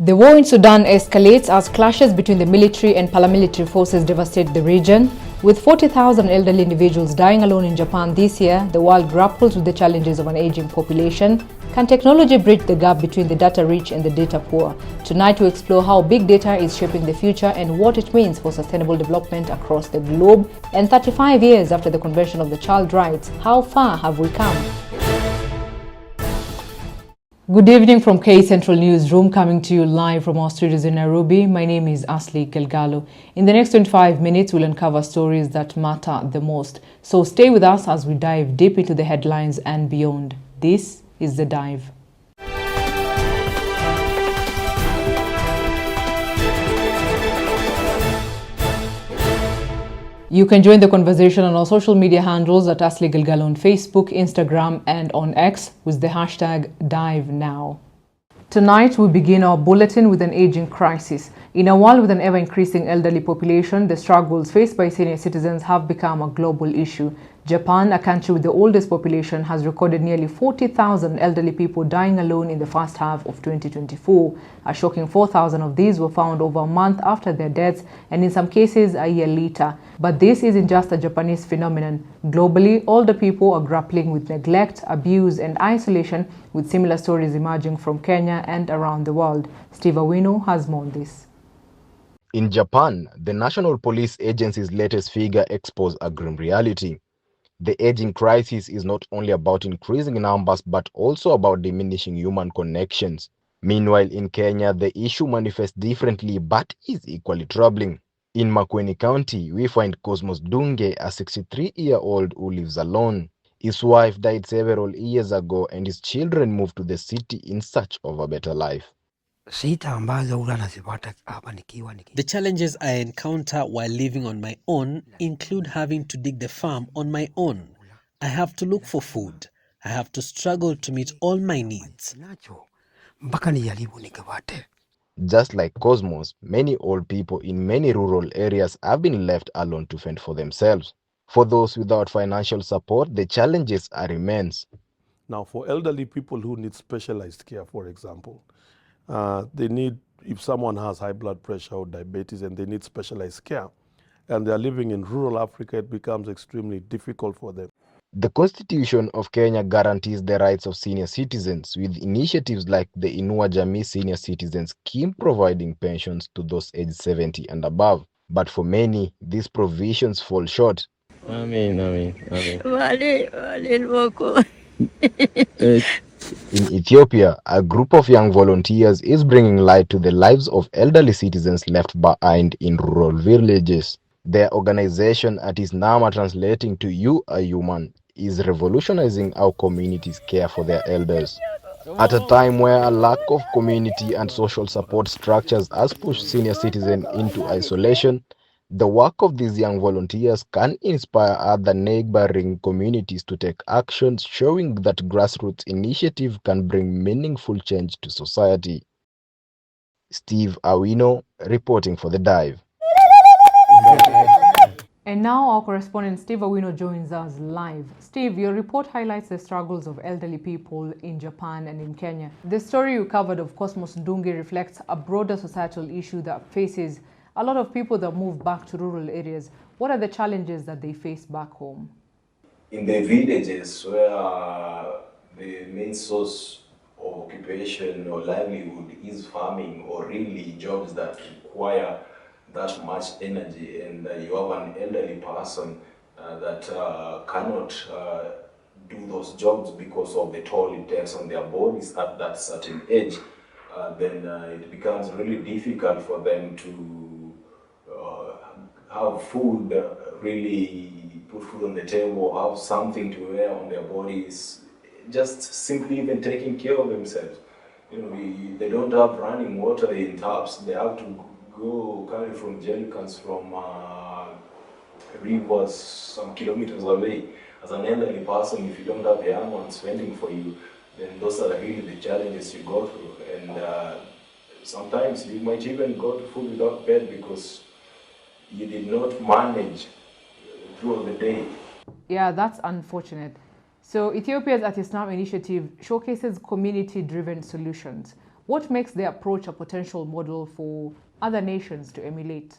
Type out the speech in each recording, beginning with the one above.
The war in Sudan escalates as clashes between the military and paramilitary forces devastate the region. With 40,000 elderly individuals dying alone in Japan this year, the world grapples with the challenges of an aging population. Can technology bridge the gap between the data-rich and the data-poor? Tonight we explore how big data is shaping the future and what it means for sustainable development across the globe. And 35 years after the Convention of the Child Rights, how far have we come? Good evening from K Central Newsroom, coming to you live from our studios in Nairobi. My name is Asli Galgalo. In the next 25 minutes, we'll uncover stories that matter the most. So stay with us as we dive deep into the headlines and beyond. This is The Dive. You can join the conversation on our social media handles at Asli Galgalo on Facebook, Instagram, and on X with the hashtag DiveNow. Tonight, we begin our bulletin with an aging crisis. In a world with an ever-increasing elderly population, the struggles faced by senior citizens have become a global issue. Japan, a country with the oldest population, has recorded nearly 40,000 elderly people dying alone in the first half of 2024. A shocking 4,000 of these were found over a month after their deaths, and in some cases a year later. But this isn't just a Japanese phenomenon. Globally, older people are grappling with neglect, abuse, and isolation, with similar stories emerging from Kenya and around the world. Steve Awino has more on this. In Japan, the National Police Agency's latest figure exposed a grim reality. The aging crisis is not only about increasing numbers but also about diminishing human connections. Meanwhile, in Kenya, the issue manifests differently but is equally troubling. In Makueni County, we find Cosmos Dunge, a 63-year-old who lives alone. His wife died several years ago and his children moved to the city in search of a better life. The challenges I encounter while living on my own include having to dig the farm on my own. I have to look for food. I have to struggle to meet all my needs. Just like Cosmos, many old people in many rural areas have been left alone to fend for themselves. For those without financial support, the challenges are immense. Now, for elderly people who need specialized care, for example, they need, if someone has high blood pressure or diabetes and they need specialized care, and they're living in rural Africa, it becomes extremely difficult for them. The Constitution of Kenya guarantees the rights of senior citizens, with initiatives like the Inua Jamii Senior Citizen Scheme providing pensions to those aged 70 and above. But for many, these provisions fall short. In Ethiopia, a group of young volunteers is bringing light to the lives of elderly citizens left behind in rural villages. Their organization, Atisnama, translating to You Are Human, is revolutionizing how communities care for their elders. At a time where a lack of community and social support structures has pushed senior citizens into isolation, the work of these young volunteers can inspire other neighboring communities to take action, showing that grassroots initiative can bring meaningful change to society. Steve Awino reporting for The Dive. And now our correspondent Steve Awino joins us live. Steve, your report highlights the struggles of elderly people in Japan and in Kenya. The story you covered of Cosmos Ndunge reflects a broader societal issue that faces a lot of people that move back to rural areas. What are the challenges that they face back home? In the villages where the main source of occupation or livelihood is farming or really jobs that require that much energy, and you have an elderly person that cannot do those jobs because of the toll it takes on their bodies at that certain age, then it becomes really difficult for them to have food, really put food on the table, have something to wear on their bodies, just simply even taking care of themselves. You know, they don't have running water in taps. They have to go carry from jerrycans from rivers some kilometers away. As an elderly person, if you don't have a young one spending for you, then those are really the challenges you go through. And sometimes you might even go to food without bed because you did not manage throughout the day. Yeah, that's unfortunate. So Ethiopia's Atisnam initiative showcases community-driven solutions. What makes their approach a potential model for other nations to emulate?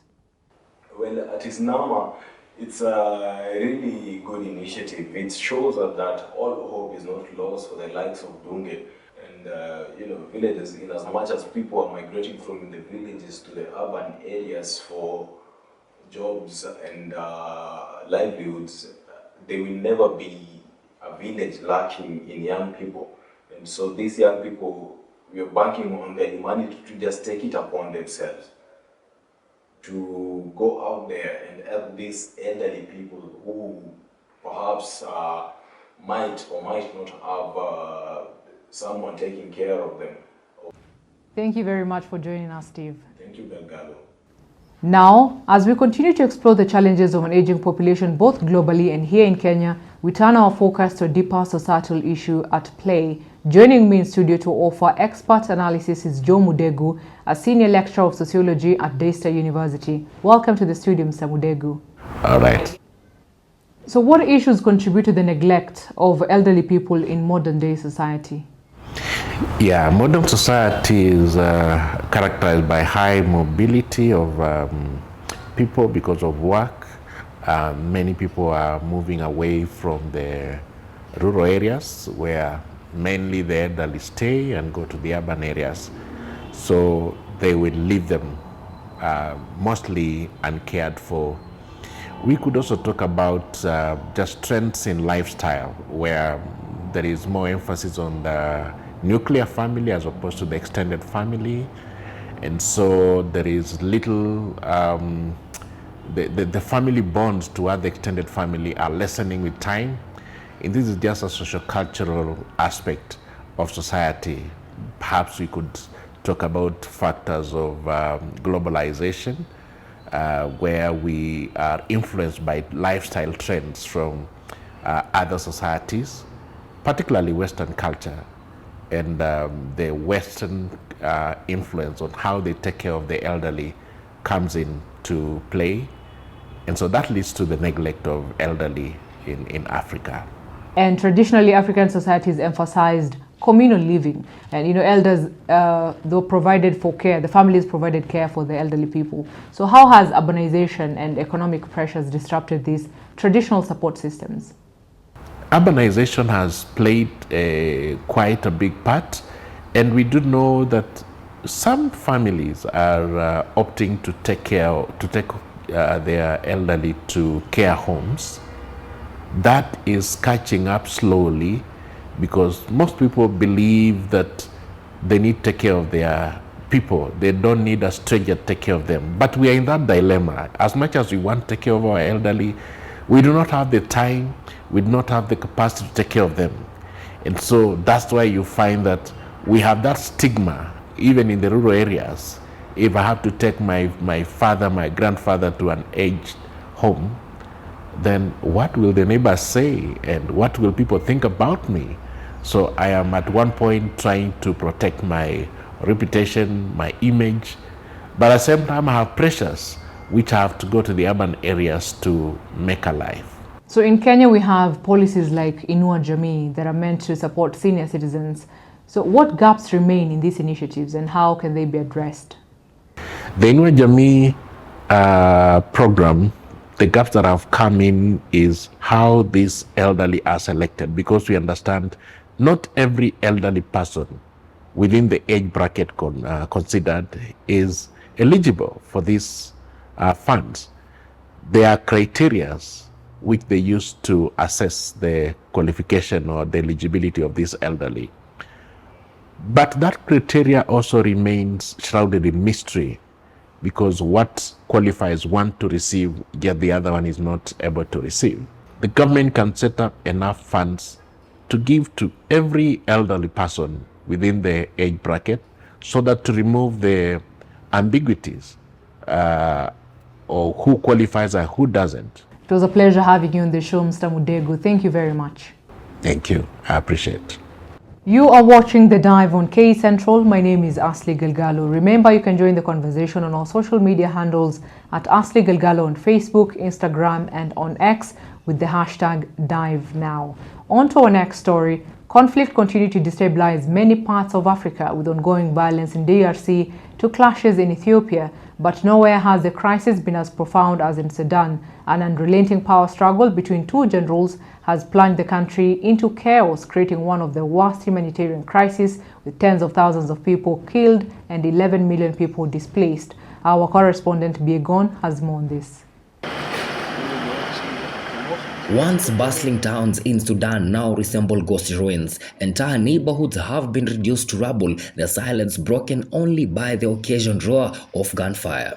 Well, at Isnama, it's a really good initiative. It shows us that all hope is not lost for the likes of Dunge and villages. In as much as people are migrating from the villages to the urban areas for jobs and livelihoods, there will never be a village lacking in young people. And so these young people, we are banking on their humanity to just take it upon themselves to go out there and help these elderly people who perhaps might or might not have someone taking care of them. Thank you very much for joining us, Steve. Thank you, Belgado. Now, as we continue to explore the challenges of an aging population both globally and here in Kenya, we turn our focus to a deeper societal issue at play. Joining me in studio to offer expert analysis is Joe Mudegu, a senior lecturer of sociology at Daystar University. Welcome to the studio, Mr. Mudegu. All right. So what issues contribute to the neglect of elderly people in modern day society? Yeah, modern society is characterized by high mobility of people because of work. Many people are moving away from the rural areas where mainly the elderly stay and go to the urban areas. So they will leave them mostly uncared for. We could also talk about just trends in lifestyle where there is more emphasis on the nuclear family as opposed to the extended family. And so there is little, the family bonds toward the extended family are lessening with time. And this is just a socio-cultural aspect of society. Perhaps we could talk about factors of globalization, where we are influenced by lifestyle trends from other societies, particularly Western culture, and the Western influence on how they take care of the elderly comes into play. And so that leads to the neglect of elderly in Africa. And traditionally, African societies emphasized communal living, and elders they were provided for care. The families provided care for the elderly people. So how has urbanization and economic pressures disrupted these traditional support systems? Urbanization has played quite a big part, and we do know that some families are opting to take their elderly to care homes. That is catching up slowly because most people believe that they need to take care of their people. They don't need a stranger to take care of them. But we are in that dilemma. As much as we want to take care of our elderly, we do not have the time, we do not have the capacity to take care of them. And so that's why you find that we have that stigma, even in the rural areas. If I have to take my father, my grandfather to an aged home, then what will the neighbors say and what will people think about me? So I am at one point trying to protect my reputation, my image, but at the same time I have pressures which I have to go to the urban areas to make alive. So in Kenya we have policies like Inua Jamii that are meant to support senior citizens. So what gaps remain in these initiatives and how can they be addressed? The Inua Jamii program, the gaps that have come in is how these elderly are selected, because we understand not every elderly person within the age bracket considered is eligible for these funds. There are criteria which they use to assess the qualification or the eligibility of this elderly. But that criteria also remains shrouded in mystery, because what qualifies one to receive, yet the other one is not able to receive. The government can set up enough funds to give to every elderly person within the age bracket so that to remove the ambiguities or who qualifies and who doesn't. It was a pleasure having you on the show, Mr. Mudegu. Thank you very much. Thank you. I appreciate it. You are watching The Dive on K Central. My name is Asli Galgalo. Remember, you can join the conversation on our social media handles at Asli Galgalo on Facebook, Instagram, and on X with the hashtag DiveNow. On to our next story. Conflict continues to destabilize many parts of Africa, with ongoing violence in DRC to clashes in Ethiopia, but nowhere has the crisis been as profound as in Sudan. An unrelenting power struggle between two generals has plunged the country into chaos, creating one of the worst humanitarian crises, with tens of thousands of people killed and 11 million people displaced. Our correspondent Biegon has more on this. Once bustling towns in Sudan now resemble ghost ruins. Entire neighborhoods have been reduced to rubble, their silence broken only by the occasional roar of gunfire.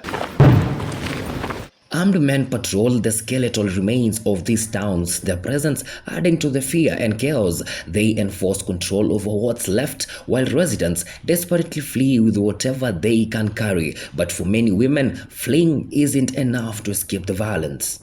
Armed men patrol the skeletal remains of these towns, their presence adding to the fear and chaos. They enforce control over what's left, while residents desperately flee with whatever they can carry. But for many women, fleeing isn't enough to escape the violence.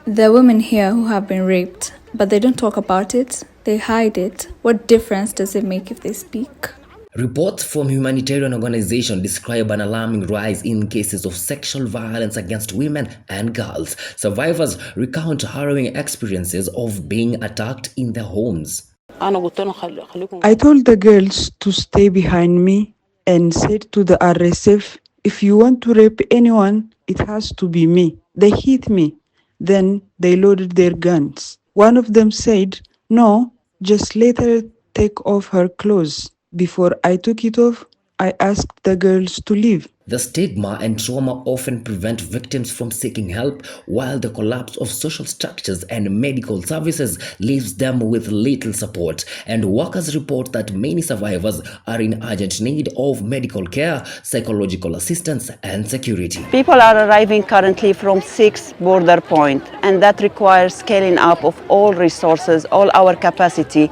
There are women here who have been raped, but they don't talk about it, they hide it. What difference does it make if they speak? Reports from humanitarian organizations describe an alarming rise in cases of sexual violence against women and girls. Survivors recount harrowing experiences of being attacked in their homes. I told the girls to stay behind me and said to the RSF, if you want to rape anyone, it has to be me. They hit me. Then they loaded their guns. One of them said, no, just let her take off her clothes. Before I took it off, I asked the girls to leave. The stigma and trauma often prevent victims from seeking help, while the collapse of social structures and medical services leaves them with little support. And workers report that many survivors are in urgent need of medical care, psychological assistance, and security. People are arriving currently from 6 border points, and that requires scaling up of all resources, all our capacity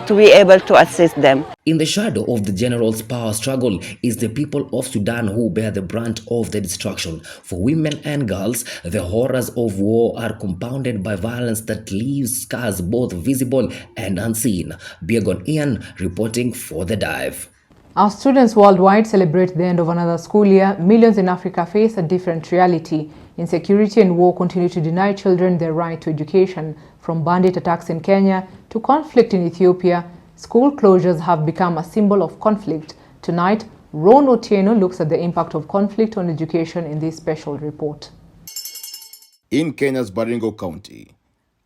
to be able to assist them. In the shadow of the general's power struggle is the people of Sudan who bear the brunt of the destruction. For women and girls, the horrors of war are compounded by violence that leaves scars both visible and unseen. Biegon Ian reporting for The Dive. As students worldwide celebrate the end of another school year, millions in Africa face a different reality. Insecurity and war continue to deny children their right to education. From bandit attacks in Kenya to conflict in Ethiopia, school closures have become a symbol of conflict. Tonight, Ron Otieno looks at the impact of conflict on education in this special report. In Kenya's Baringo County,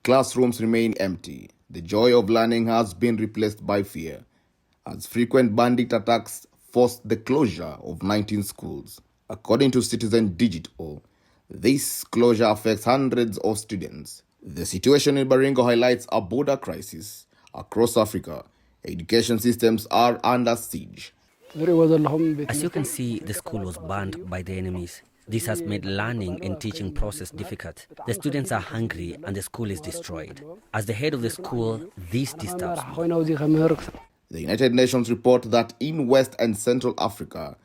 classrooms remain empty. The joy of learning has been replaced by fear, as frequent bandit attacks forced the closure of 19 schools. According to Citizen Digital, this closure affects hundreds of students. The situation in Baringo highlights a border crisis. Across Africa, education systems are under siege. As you can see, the school was burned by the enemies. This has made learning and teaching process difficult. The students are hungry and the school is destroyed. As the head of the school, this disturbs me. The United Nations report that in West and Central Africa,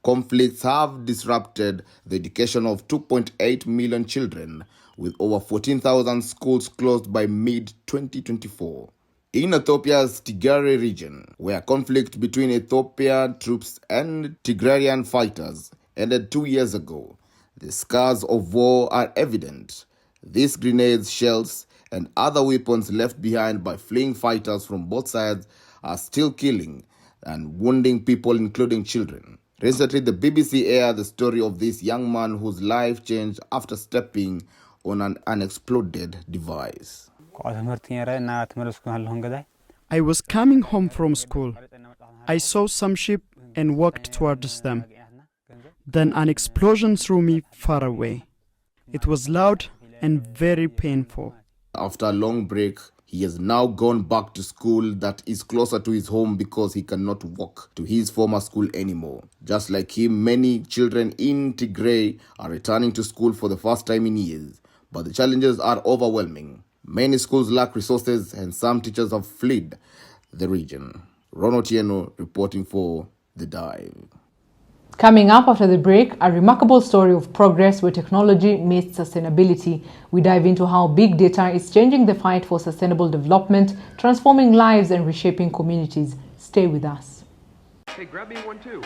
conflicts have disrupted the education of 2.8 million children, with over 14,000 schools closed by mid-2024. In Ethiopia's Tigray region, where conflict between Ethiopian troops and Tigrayan fighters ended 2 years ago, the scars of war are evident. These grenades, shells, and other weapons left behind by fleeing fighters from both sides are still killing and wounding people, including children. Recently, the BBC aired the story of this young man whose life changed after stepping on an unexploded device. I was coming home from school. I saw some sheep and walked towards them. Then an explosion threw me far away. It was loud and very painful. After a long break, he has now gone back to school that is closer to his home because he cannot walk to his former school anymore. Just like him, many children in Tigray are returning to school for the first time in years. But the challenges are overwhelming. Many schools lack resources and some teachers have fled the region. Ron Otieno reporting for The Dive. Coming up after the break, a remarkable story of progress where technology meets sustainability. We dive into how big data is changing the fight for sustainable development, transforming lives and reshaping communities. Stay with us. Hey, grab me one too.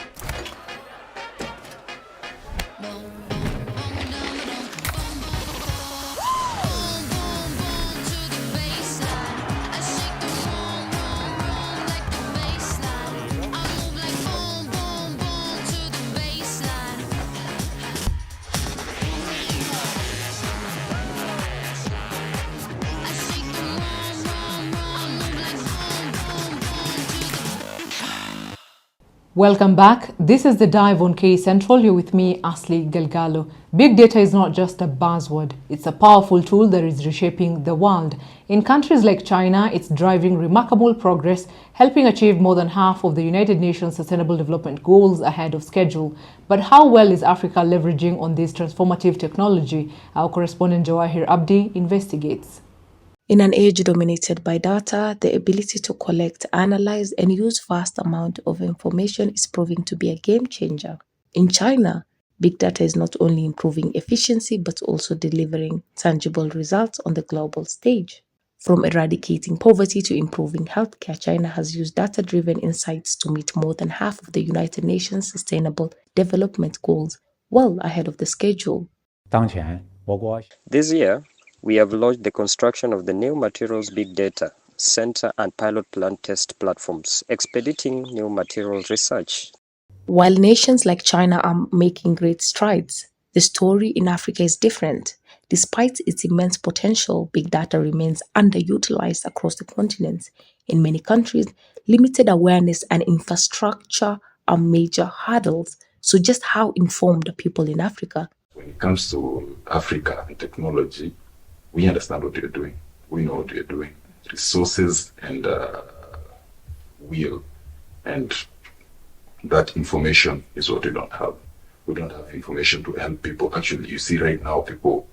Welcome back. This is the Dive on K Central. You're with me, Asli Galgalo. Big data is not just a buzzword. It's a powerful tool that is reshaping the world. In countries like China, it's driving remarkable progress, helping achieve more than half of the United Nations Sustainable Development Goals ahead of schedule. But how well is Africa leveraging on this transformative technology? Our correspondent Jawahir Abdi investigates. In an age dominated by data, the ability to collect, analyze, and use vast amounts of information is proving to be a game changer. In China, big data is not only improving efficiency but also delivering tangible results on the global stage. From eradicating poverty to improving healthcare, China has used data-driven insights to meet more than half of the United Nations Sustainable Development Goals, well ahead of the schedule. This year, we have launched the construction of the New Materials Big Data Center and pilot plant test platforms, expediting new materials research. While nations like China are making great strides, the story in Africa is different. Despite its immense potential, big data remains underutilized across the continent. In many countries, limited awareness and infrastructure are major hurdles. So just how informed are people in Africa? When it comes to Africa and technology, we understand what you're doing. We know what you're doing. Resources and will. And that information is what we don't have. We don't have information to help people. Actually, you see right now,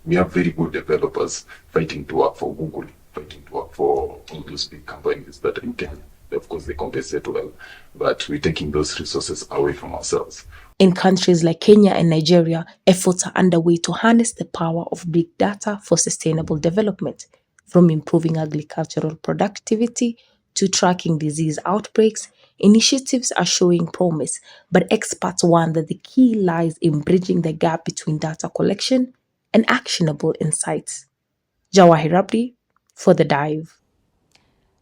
we have very good developers fighting to work for Google, fighting to work for all those big companies that are in Kenya. Of course, they compensate well, but we're taking those resources away from ourselves. In countries like Kenya and Nigeria, efforts are underway to harness the power of big data for sustainable development, from improving agricultural productivity to tracking disease outbreaks. Initiatives are showing promise, but experts warn that the key lies in bridging the gap between data collection and actionable insights. Jawahir Abdi for The Dive.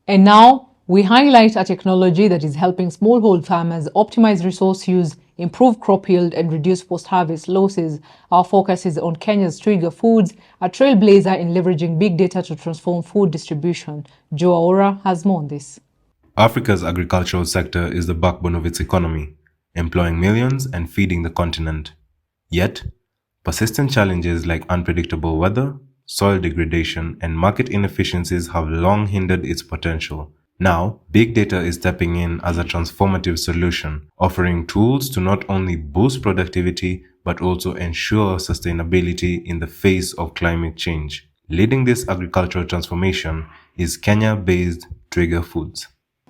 And now, we highlight a technology that is helping smallholder farmers optimize resource use, improve crop yield, and reduce post-harvest losses. Our focus is on Kenya's Twiga Foods, a trailblazer in leveraging big data to transform food distribution. Joe Aura has more on this. Africa's agricultural sector is the backbone of its economy, employing millions and feeding the continent. Yet, persistent challenges like unpredictable weather, soil degradation, and market inefficiencies have long hindered its potential. Now, big data is stepping in as a transformative solution, offering tools to not only boost productivity but also ensure sustainability in the face of climate change. Leading this agricultural transformation is Kenya-based Twiga Foods.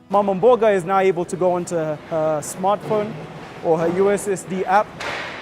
Mama Mboga is now able to go onto her smartphone or her USSD app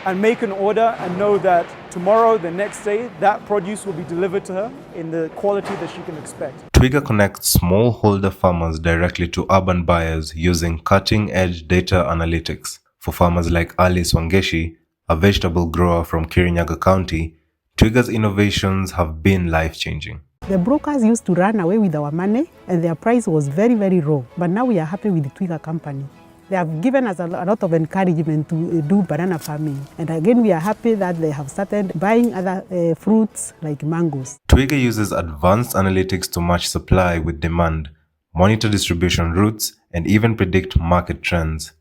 and make an order and know that tomorrow, the next day, that produce will be delivered to her in the quality that she can expect. Twiga connects smallholder farmers directly to urban buyers using cutting-edge data analytics. For farmers like Alice Wangeshi, a vegetable grower from Kirinyaga County, Twiga's innovations have been life-changing. The brokers used to run away with our money and their price was very, very low. But now we are happy with the Twiga company. They have given us a lot of encouragement to do banana farming. And again, we are happy that they have started buying other fruits like mangoes. Twiga uses advanced analytics to match supply with demand, monitor distribution routes, and even predict market trends.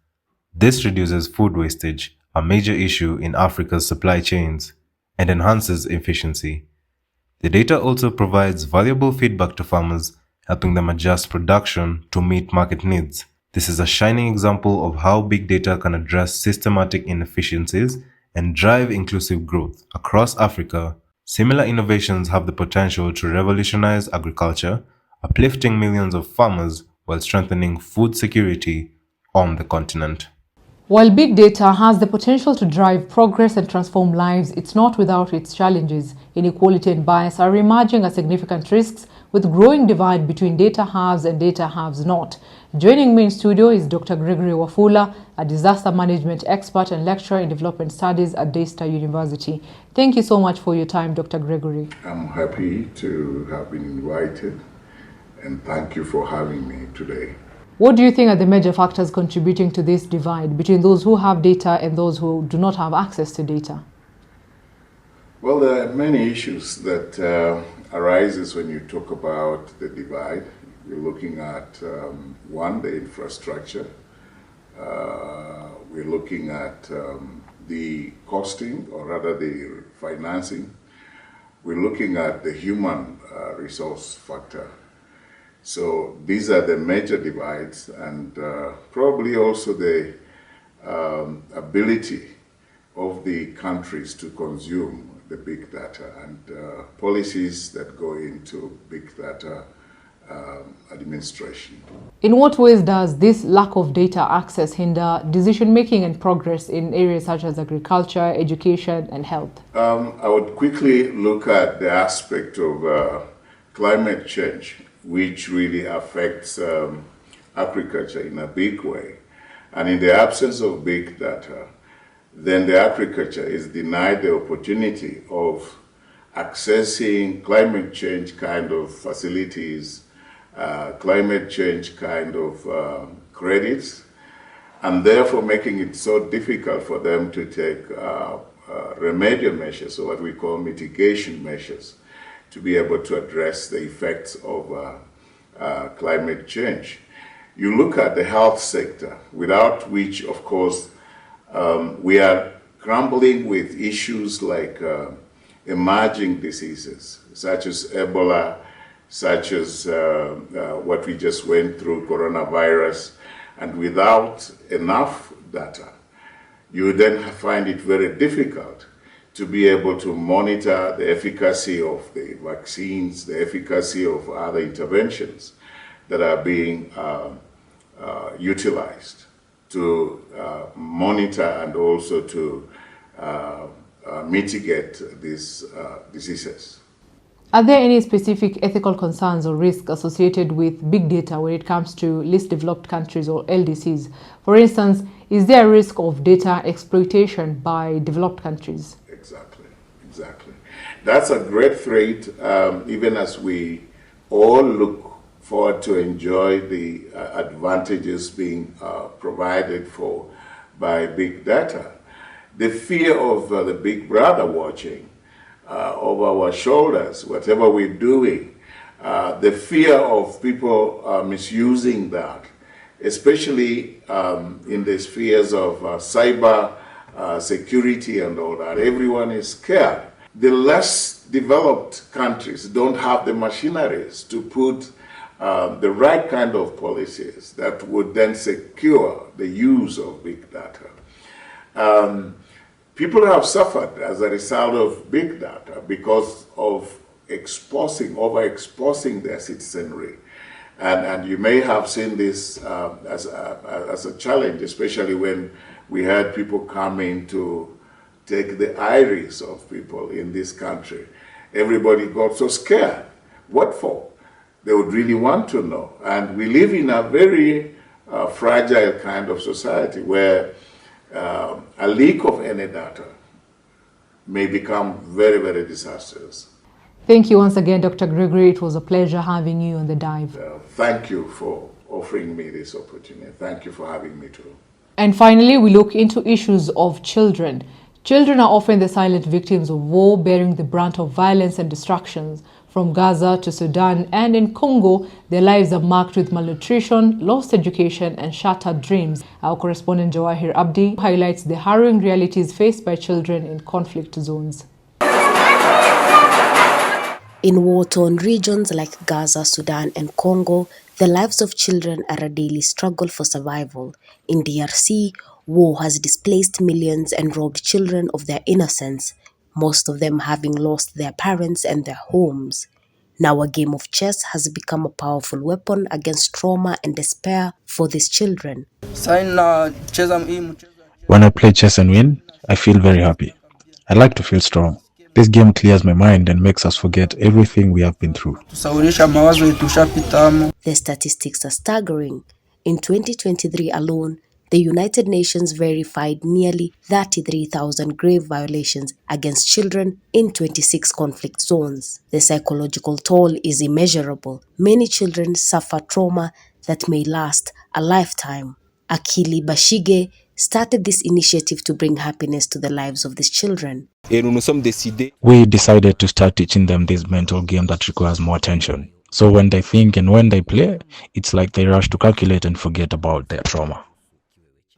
This reduces food wastage, a major issue in Africa's supply chains, and enhances efficiency. The data also provides valuable feedback to farmers, helping them adjust production to meet market needs. This is a shining example of how big data can address systematic inefficiencies and drive inclusive growth. Across Africa, similar innovations have the potential to revolutionize agriculture, uplifting millions of farmers while strengthening food security on the continent. While big data has the potential to drive progress and transform lives, it's not without its challenges. Inequality and bias are emerging as significant risks, with growing divide between data haves and data haves not. Joining me in studio is Dr. Gregory Wafula, a disaster management expert and lecturer in development studies at Daystar University. Thank you so much for your time, Dr. Gregory. I'm happy to have been invited, and thank you for having me today. What do you think are the major factors contributing to this divide between those who have data and those who do not have access to data? Well, there are many issues that arises when you talk about the divide. You're looking at one, the infrastructure. We're looking at the costing, or rather the financing. We're looking at the human resource factor. So these are the major divides, and probably also the ability of the countries to consume the big data and policies that go into big data administration. In what ways does this lack of data access hinder decision-making and progress in areas such as agriculture, education, and health? I would quickly look at the aspect of climate change, which really affects agriculture in a big way. And in the absence of big data, then the agriculture is denied the opportunity of accessing climate change kind of facilities, climate change kind of credits, and therefore making it so difficult for them to take remedial measures, or what we call mitigation measures, to be able to address the effects of climate change. You look at the health sector, without which, of course, we are grappling with issues like emerging diseases, such as Ebola, such as what we just went through, coronavirus, and without enough data, you then find it very difficult to be able to monitor the efficacy of the vaccines, the efficacy of other interventions that are being utilized to monitor and also to mitigate these diseases. Are there any specific ethical concerns or risks associated with big data when it comes to least developed countries or LDCs? For instance, is there a risk of data exploitation by developed countries? Exactly. That's a great threat, even as we all look forward to enjoy the advantages being provided for by big data. The fear of the big brother watching over our shoulders, whatever we're doing, the fear of people misusing that, especially in the spheres of cyber security and all that. Everyone is scared. The less developed countries don't have the machineries to put the right kind of policies that would then secure the use of big data. People have suffered as a result of big data because of overexposing their citizenry. And you may have seen this as a challenge, especially when we had people coming to take the iris of people in this country. Everybody got so scared. What for? They would really want to know. And we live in a very fragile kind of society where a leak of any data may become very, very disastrous. Thank you once again, Dr. Gregory. It was a pleasure having you on The Dive. Thank you for offering me this opportunity. Thank you for having me too. And finally, we look into issues of children. Children are often the silent victims of war, bearing the brunt of violence and destructions. From Gaza to Sudan and in Congo, their lives are marked with malnutrition, lost education, and shattered dreams. Our correspondent Jawahir Abdi highlights the harrowing realities faced by children in conflict zones. In war-torn regions like Gaza, Sudan, and Congo, the lives of children are a daily struggle for survival. In DRC, war has displaced millions and robbed children of their innocence, most of them having lost their parents and their homes. Now a game of chess has become a powerful weapon against trauma and despair for these children. When I play chess and win, I feel very happy. I like to feel strong. This game clears my mind and makes us forget everything we have been through. The statistics are staggering. In 2023 alone, the United Nations verified nearly 33,000 grave violations against children in 26 conflict zones. The psychological toll is immeasurable. Many children suffer trauma that may last a lifetime. Akili Bashige started this initiative to bring happiness to the lives of these children. We decided to start teaching them this mental game that requires more attention. So when they think and when they play, it's like they rush to calculate and forget about their trauma.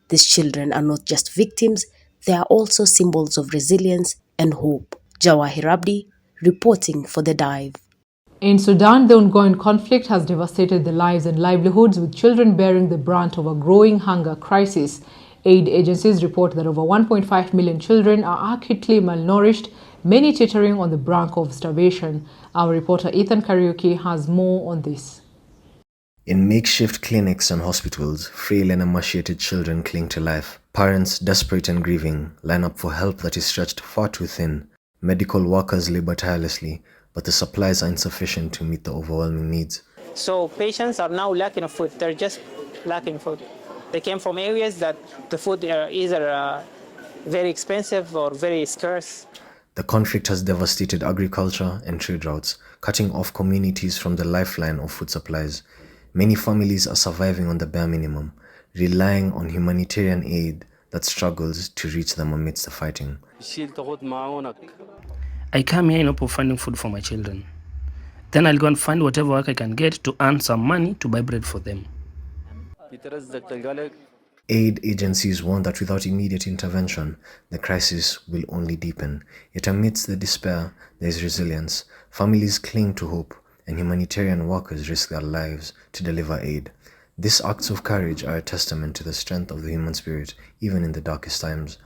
These children are not just victims, they are also symbols of resilience and hope. Jawahir Abdi, reporting for The Dive. In Sudan, the ongoing conflict has devastated the lives and livelihoods, with children bearing the brunt of a growing hunger crisis. Aid agencies report that over 1.5 million children are acutely malnourished, many teetering on the brink of starvation. Our reporter Ethan Kariuki has more on this. In makeshift clinics and hospitals, frail and emaciated children cling to life. Parents, desperate and grieving, line up for help that is stretched far too thin. Medical workers labor tirelessly, but the supplies are insufficient to meet the overwhelming needs. So patients are now lacking of food. They're just lacking food. They came from areas that the food are either very expensive or very scarce. The conflict has devastated agriculture and trade routes, cutting off communities from the lifeline of food supplies. Many families are surviving on the bare minimum, relying on humanitarian aid that struggles to reach them amidst the fighting. I come here in hope of finding food for my children. Then I'll go and find whatever work I can get to earn some money to buy bread for them. Aid agencies warn that without immediate intervention, the crisis will only deepen. Yet amidst the despair, there is resilience. Families cling to hope, and humanitarian workers risk their lives to deliver aid. These acts of courage are a testament to the strength of the human spirit, even in the darkest times.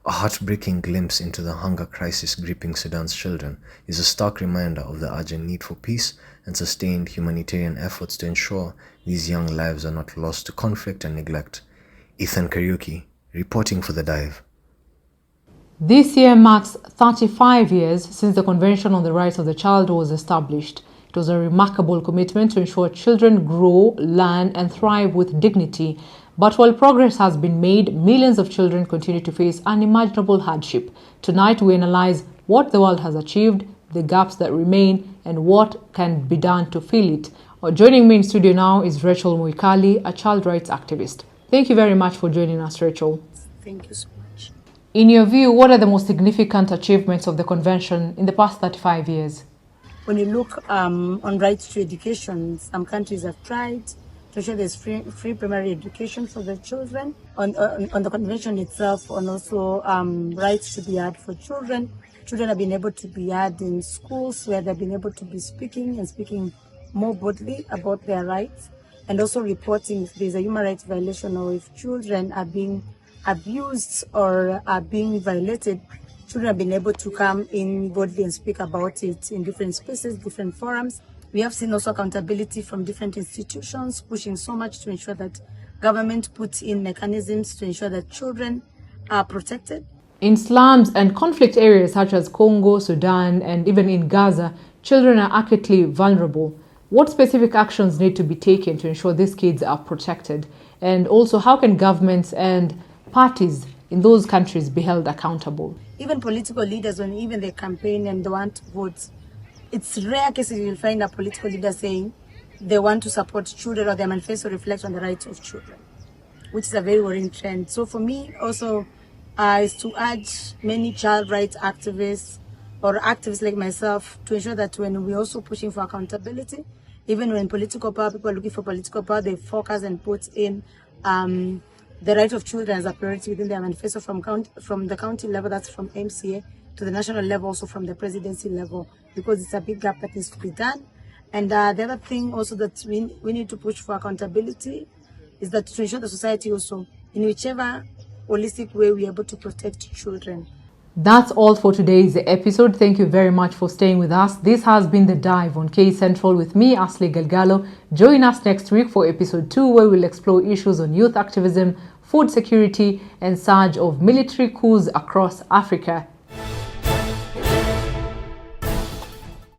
A heartbreaking glimpse into the hunger crisis gripping Sudan's children is a stark reminder of the urgent need for peace and sustained humanitarian efforts to ensure these young lives are not lost to conflict and neglect. Ethan Kariuki, reporting for The Dive. This year marks 35 years since the Convention on the Rights of the Child was established. It was a remarkable commitment to ensure children grow, learn, and thrive with dignity. But while progress has been made, millions of children continue to face unimaginable hardship. Tonight, we analyze what the world has achieved, the gaps that remain, and what can be done to fill it. Joining me in studio now is Rachel Muikali, a child rights activist. Thank you very much for joining us, Rachel. Thank you so much. In your view, what are the most significant achievements of the Convention in the past 35 years? When you look on rights to education, some countries have tried to ensure there's free primary education for the children. On the Convention itself, and also rights to be had for children. Children have been able to be had in schools where they've been able to be speaking more boldly about their rights, and also reporting if there's a human rights violation or if children are being abused or are being violated. Children have been able to come in boldly and speak about it in different spaces, different forums. We have seen also accountability from different institutions pushing so much to ensure that government puts in mechanisms to ensure that children are protected. In slums and conflict areas such as Congo, Sudan, and even in Gaza, children are acutely vulnerable. What specific actions need to be taken to ensure these kids are protected? And also, how can governments and parties in those countries be held accountable? Even political leaders, when even they campaign and they want votes, it's rare cases you'll find a political leader saying they want to support children or their manifesto reflects on the rights of children, which is a very worrying trend. So for me also is to urge many child rights activists or activists like myself to ensure that when we're also pushing for accountability, even when political power, people are looking for political power, they focus and put in the right of children as a priority within their manifesto from the county level, that's from MCA, to the national level, also from the presidency level, because it's a big gap that needs to be done. And the other thing also that we need to push for accountability is that to ensure the society also, in whichever holistic way, we're able to protect children. That's all for today's episode. Thank you very much for staying with us. This has been The Dive on K Central with me, Asli Galgalo. Join us next week for episode 2, where we'll explore issues on youth activism, food security, and surge of military coups across Africa.